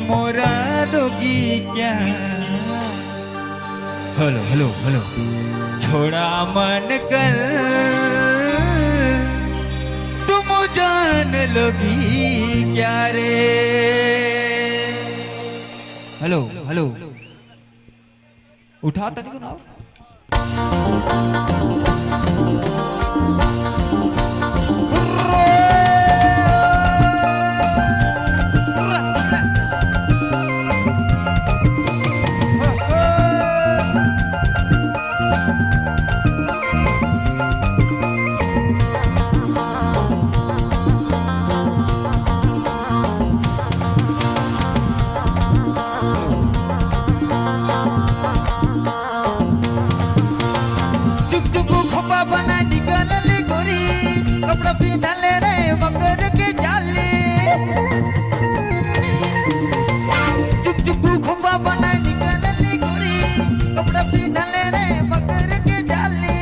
मोरा दोगी क्या। हेलो हेलो हेलो छोड़ा मन कर तुम जान लोगी क्या रे। हेलो हेलो उठा तनिको ना। कपड़ा पीना ले रे मकर के जाले चुप चुप खुम्बा बना निकल ले गोरी। कपड़ा पीना ले रे मकर के जाले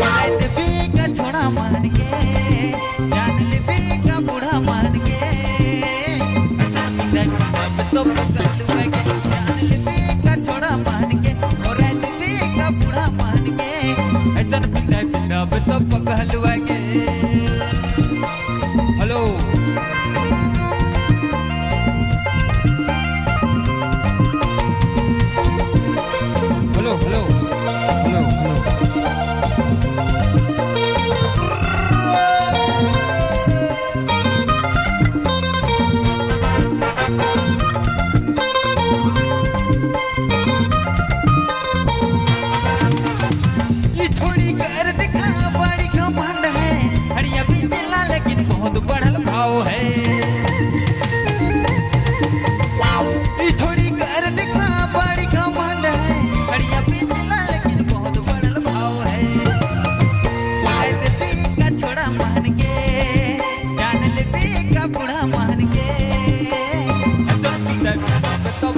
याद भी का छोड़ा मान के जान ले भी का बूढ़ा मान के अब तो पकड़ लूंगा जान ले भी का छोड़ा मान के और रात भी का बूढ़ा मान के ऐसा पिंडा पिंडा अब तो पकड़ लूंगा। Hello hello hello hello hello ये थोड़ी कर दिखा बड़ी घमंड है हरिया भी दिला लेकिन बहुत बढ़ल भाव है। ये थोड़ी कर दिखा बड़ी घमंड है हरिया भी दिला लेकिन बहुत बढ़ल भाव है। वायद भी का छोड़ा मान के जान ले भी का बूढ़ा मान के तो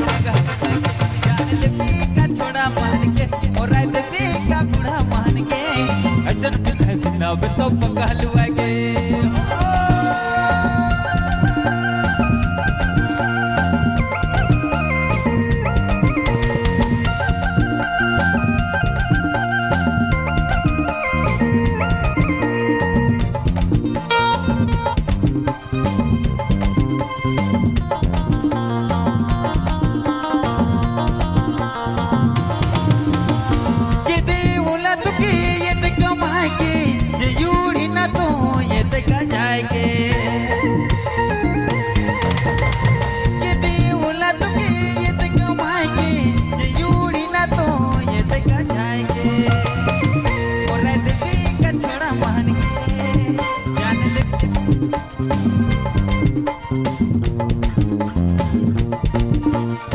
जान ले भी का छोड़ा मान के और रात भी का बूढ़ा मान के अजन बिना तो पकड़ गे।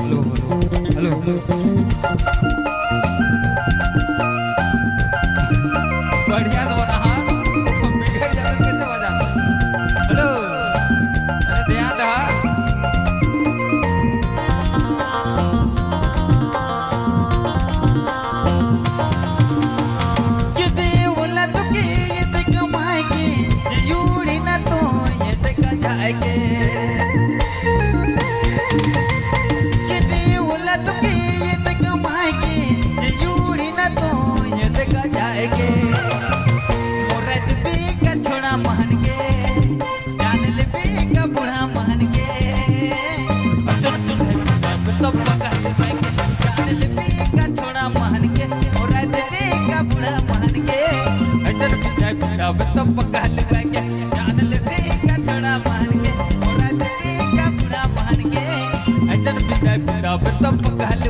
हेलो हेलो बढ़िया तो बना हाँ बिगड़ जाए कैसे बजा। हेलो अरे ध्यान रहा ये देवला तो के ये ते कमाएगी ये यूड़ी ना तो ये ते का जाएगी। औरत भी का छोड़ा मान के जान ले भी का बूढ़ा मान के तो पकड़ जान ले भी का छोड़ा मान के औरत भी का बूढ़ा मान के अब तो पकड़ जान ले भी का छोड़ा मान के औरत भी का बूढ़ा मान के अब तो पकड़